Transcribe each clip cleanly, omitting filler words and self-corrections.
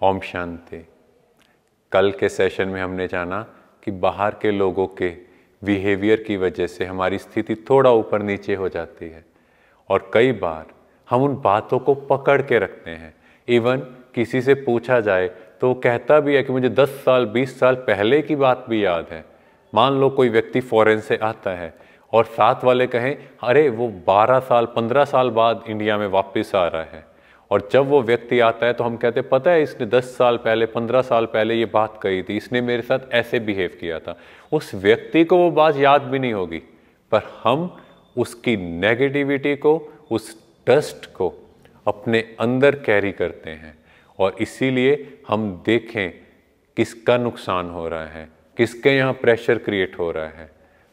ओम शांति। कल के सेशन में हमने जाना कि बाहर के लोगों के बिहेवियर की वजह से हमारी स्थिति थोड़ा ऊपर नीचे हो जाती है और कई बार हम उन बातों को पकड़ के रखते हैं। इवन किसी से पूछा जाए तो वो कहता भी है कि मुझे 10 साल 20 साल पहले की बात भी याद है। मान लो कोई व्यक्ति फॉरेन से आता है और साथ वाले कहें अरे वो 12 साल 15 साल बाद इंडिया में वापस आ रहा है, और जब वो व्यक्ति आता है तो हम कहते पता है इसने 10 साल पहले 15 साल पहले ये बात कही थी, इसने मेरे साथ ऐसे बिहेव किया था। उस व्यक्ति को वो बात याद भी नहीं होगी, पर हम उसकी नेगेटिविटी को, उस डस्ट को अपने अंदर कैरी करते हैं और इसीलिए हम देखें किसका नुकसान हो रहा है, किसके यहाँ प्रेशर क्रिएट हो रहा है।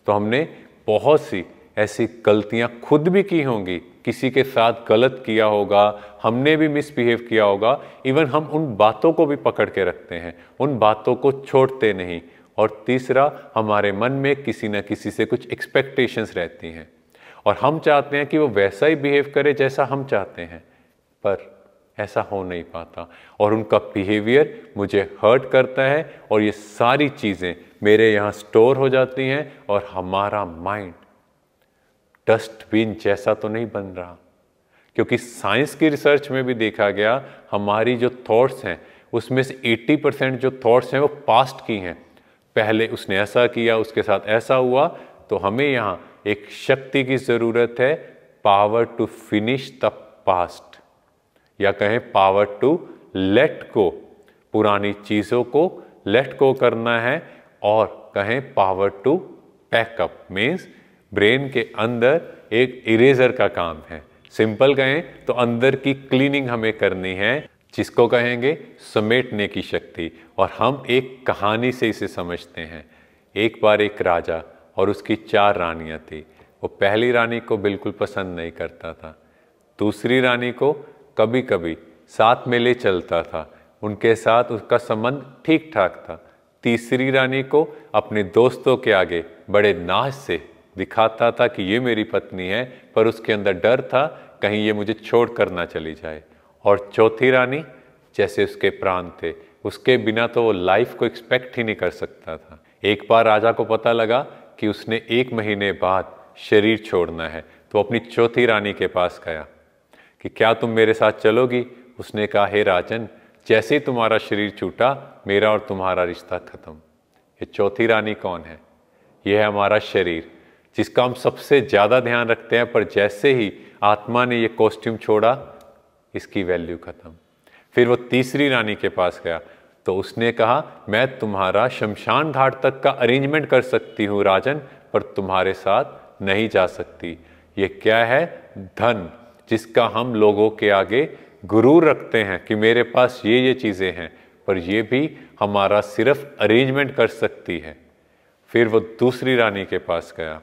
तो हमने बहुत सी ऐसी गलतियाँ खुद भी की होंगी, किसी के साथ गलत किया होगा, हमने भी मिसबिहेव किया होगा। इवन हम उन बातों को भी पकड़ के रखते हैं, उन बातों को छोड़ते नहीं। और तीसरा, हमारे मन में किसी न किसी से कुछ एक्सपेक्टेशंस रहती हैं और हम चाहते हैं कि वो वैसा ही बिहेव करे जैसा हम चाहते हैं, पर ऐसा हो नहीं पाता और उनका बिहेवियर मुझे हर्ट करता है और ये सारी चीज़ें मेरे यहाँ स्टोर हो जाती हैं और हमारा माइंड डस्टबिन जैसा तो नहीं बन रहा। क्योंकि साइंस की रिसर्च में भी देखा गया हमारी जो थॉट्स हैं उसमें से 80% जो थॉट्स हैं वो पास्ट की हैं। पहले उसने ऐसा किया, उसके साथ ऐसा हुआ। तो हमें यहाँ एक शक्ति की ज़रूरत है, power to finish the past, या कहें पावर टू लेट गो। पुरानी चीज़ों को लेट गो करना है और कहें power to pack up means brain के अंदर एक इरेजर का काम है। सिंपल कहें तो अंदर की क्लीनिंग हमें करनी है, जिसको कहेंगे समेटने की शक्ति। और हम एक कहानी से इसे समझते हैं। एक बार एक राजा और उसकी 4 रानियां थी। वो पहली रानी को बिल्कुल पसंद नहीं करता था, दूसरी रानी को कभी कभी साथ में ले चलता था, उनके साथ उसका संबंध ठीक ठाक था। तीसरी रानी को अपने दोस्तों के आगे बड़े नाज से दिखाता था कि ये मेरी पत्नी है, पर उसके अंदर डर था कहीं ये मुझे छोड़ कर ना चली जाए। और चौथी रानी जैसे उसके प्राण थे, उसके बिना तो वो लाइफ को एक्सपेक्ट ही नहीं कर सकता था। एक बार राजा को पता लगा कि उसने 1 महीने बाद शरीर छोड़ना है, तो अपनी चौथी रानी के पास गया कि क्या तुम मेरे साथ चलोगी। उसने कहा हे राजन, जैसे ही तुम्हारा शरीर छूटा मेरा और तुम्हारा रिश्ता खत्म। ये चौथी रानी कौन है? यह है हमारा शरीर, जिसका हम सबसे ज़्यादा ध्यान रखते हैं, पर जैसे ही आत्मा ने ये कॉस्ट्यूम छोड़ा इसकी वैल्यू खत्म। फिर वो तीसरी रानी के पास गया तो उसने कहा मैं तुम्हारा शमशान घाट तक का अरेंजमेंट कर सकती हूँ राजन, पर तुम्हारे साथ नहीं जा सकती। ये क्या है? धन, जिसका हम लोगों के आगे गुरूर रखते हैं कि मेरे पास ये चीज़ें हैं, पर ये भी हमारा सिर्फ अरेंजमेंट कर सकती है। फिर वो दूसरी रानी के पास गया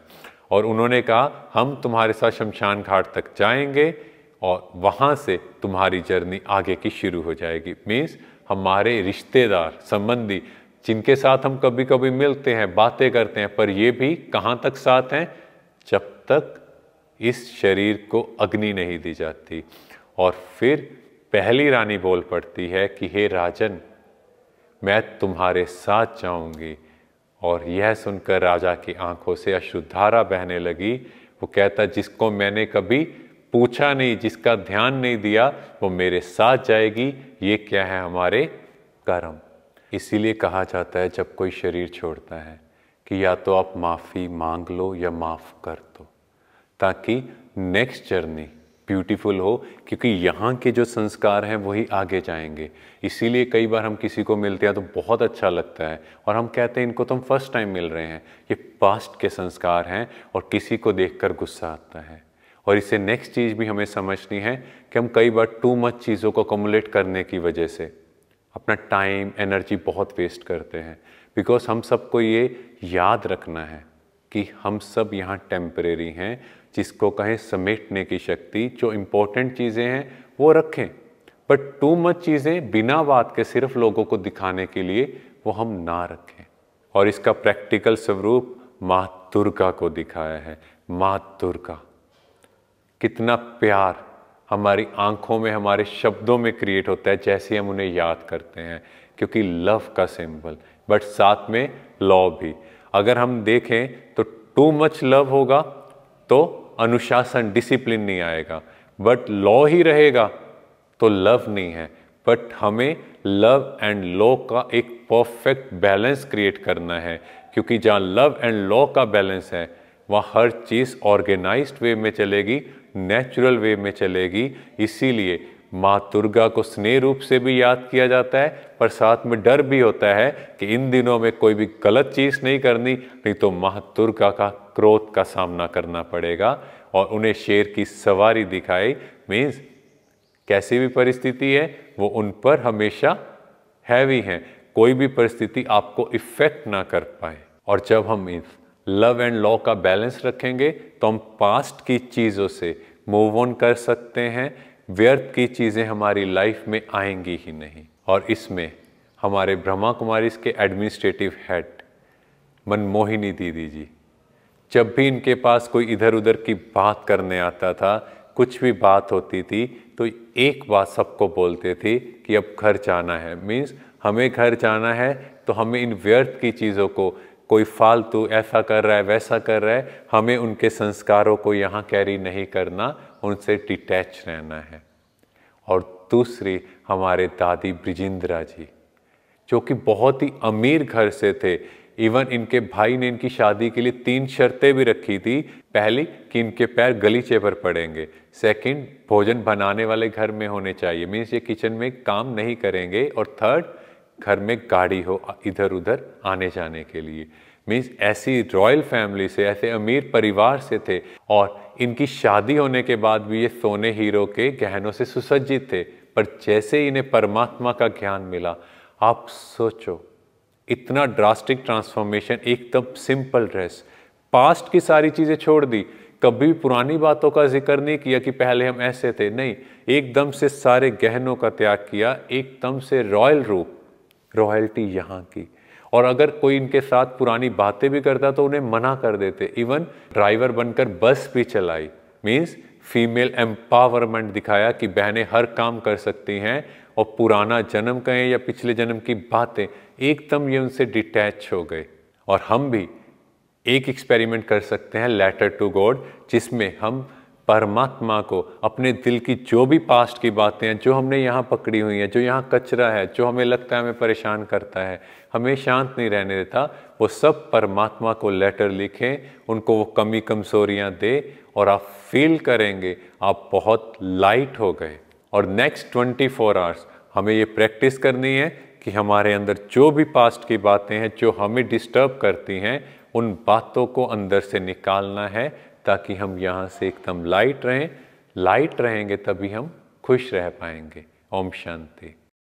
और उन्होंने कहा हम तुम्हारे साथ शमशान घाट तक जाएंगे और वहाँ से तुम्हारी जर्नी आगे की शुरू हो जाएगी। मीन्स हमारे रिश्तेदार संबंधी जिनके साथ हम कभी कभी मिलते हैं, बातें करते हैं, पर ये भी कहाँ तक साथ हैं? जब तक इस शरीर को अग्नि नहीं दी जाती। और फिर पहली रानी बोल पड़ती है कि हे राजन, मैं तुम्हारे साथ जाऊंगी। और यह सुनकर राजा की आंखों से अश्रुधारा बहने लगी। वो कहता जिसको मैंने कभी पूछा नहीं, जिसका ध्यान नहीं दिया, वो मेरे साथ जाएगी। ये क्या है? हमारे कर्म। इसीलिए कहा जाता है जब कोई शरीर छोड़ता है कि या तो आप माफ़ी मांग लो या माफ़ कर दो, ताकि नेक्स्ट जर्नी ब्यूटीफुल हो, क्योंकि यहाँ के जो संस्कार हैं वही आगे जाएंगे। इसीलिए कई बार हम किसी को मिलते हैं तो बहुत अच्छा लगता है और हम कहते हैं इनको तो हम फर्स्ट टाइम मिल रहे हैं। ये पास्ट के संस्कार हैं और किसी को देखकर गुस्सा आता है। और इसे नेक्स्ट चीज़ भी हमें समझनी है कि हम कई बार टू मच चीज़ों को अकोमुलेट करने की वजह से अपना टाइम एनर्जी बहुत वेस्ट करते हैं। बिकॉज हम सबको ये याद रखना है कि हम सब यहाँ टेम्परेरी हैं, जिसको कहें समेटने की शक्ति। जो इम्पोर्टेंट चीज़ें हैं वो रखें, बट टू मच चीज़ें बिना बात के सिर्फ लोगों को दिखाने के लिए वो हम ना रखें। और इसका प्रैक्टिकल स्वरूप माँ दुर्गा को दिखाया है। माँ दुर्गा कितना प्यार हमारी आंखों में, हमारे शब्दों में क्रिएट होता है जैसे हम उन्हें याद करते हैं, क्योंकि लव का सिंबल, बट साथ में लॉ भी। अगर हम देखें तो टू मच लव होगा तो अनुशासन, डिसिप्लिन नहीं आएगा, बट लॉ ही रहेगा तो लव नहीं है। बट हमें लव एंड लॉ का एक परफेक्ट बैलेंस क्रिएट करना है, क्योंकि जहाँ लव एंड लॉ का बैलेंस है वहाँ हर चीज़ ऑर्गेनाइज्ड वे में चलेगी, नेचुरल वे में चलेगी। इसीलिए माँ दुर्गा को स्नेह रूप से भी याद किया जाता है, पर साथ में डर भी होता है कि इन दिनों में कोई भी गलत चीज़ नहीं करनी, नहीं तो माँ दुर्गा का क्रोध का सामना करना पड़ेगा और उन्हें शेर की सवारी दिखाई। मीन्स कैसी भी परिस्थिति है वो उन पर हमेशा हैवी है, कोई भी परिस्थिति आपको इफेक्ट ना कर पाए। और जब हम इस लव एंड लॉ का बैलेंस रखेंगे तो हम पास्ट की चीज़ों से मूव ऑन कर सकते हैं, व्यर्थ की चीज़ें हमारी लाइफ में आएंगी ही नहीं। और इसमें हमारे ब्रह्मा कुमारीज के एडमिनिस्ट्रेटिव हेड मनमोहिनी दीदी जी, जब भी इनके पास कोई इधर उधर की बात करने आता था, कुछ भी बात होती थी, तो एक बात सबको बोलते थे कि अब घर जाना है। मीन्स हमें घर जाना है तो हमें इन व्यर्थ की चीज़ों को, कोई फालतू ऐसा कर रहा है वैसा कर रहा है, हमें उनके संस्कारों को यहाँ कैरी नहीं करना, उनसे डिटैच रहना है। और दूसरी हमारे दादी ब्रिजिंद्रा जी, जो कि बहुत ही अमीर घर से थे। इवन इनके भाई ने इनकी शादी के लिए 3 शर्तें भी रखी थी। पहली कि इनके पैर गलीचे पर पड़ेंगे, सेकंड भोजन बनाने वाले घर में होने चाहिए, मीन्स ये किचन में काम नहीं करेंगे, और थर्ड घर में गाड़ी हो इधर उधर आने जाने के लिए। मीन्स ऐसी रॉयल फैमिली से, ऐसे अमीर परिवार से थे, और इनकी शादी होने के बाद भी ये सोने हीरो के गहनों से सुसज्जित थे। पर जैसे इन्हें परमात्मा का ज्ञान मिला, आप सोचो इतना ड्रास्टिक ट्रांसफॉर्मेशन, एकदम सिंपल ड्रेस, पास्ट की सारी चीज़ें छोड़ दी, कभी पुरानी बातों का जिक्र नहीं किया कि पहले हम ऐसे थे, नहीं, एकदम से सारे गहनों का त्याग किया, एकदम से रॉयल रूप, रॉयल्टी यहाँ की। और अगर कोई इनके साथ पुरानी बातें भी करता तो उन्हें मना कर देते। इवन ड्राइवर बनकर बस भी चलाई, मीन्स फीमेल एम्पावरमेंट दिखाया कि बहनें हर काम कर सकती हैं, और पुराना जन्म कहें या पिछले जन्म की बातें, एकदम ये उनसे डिटैच हो गए। और हम भी एक एक्सपेरिमेंट कर सकते हैं, लेटर टू गॉड, जिसमें हम परमात्मा को अपने दिल की जो भी पास्ट की बातें हैं, जो हमने यहाँ पकड़ी हुई हैं, जो यहाँ कचरा है, जो हमें लगता है हमें परेशान करता है, हमें शांत नहीं रहने देता, वो सब परमात्मा को लेटर लिखें, उनको वो कमी कमजोरियाँ दे, और आप फील करेंगे आप बहुत लाइट हो गए। और नेक्स्ट 24 आवर्स हमें ये प्रैक्टिस करनी है कि हमारे अंदर जो भी पास्ट की बातें हैं, जो हमें डिस्टर्ब करती हैं, उन बातों को अंदर से निकालना है, ताकि हम यहाँ से एकदम लाइट रहें। लाइट रहेंगे तभी हम खुश रह पाएंगे। ओम शांति।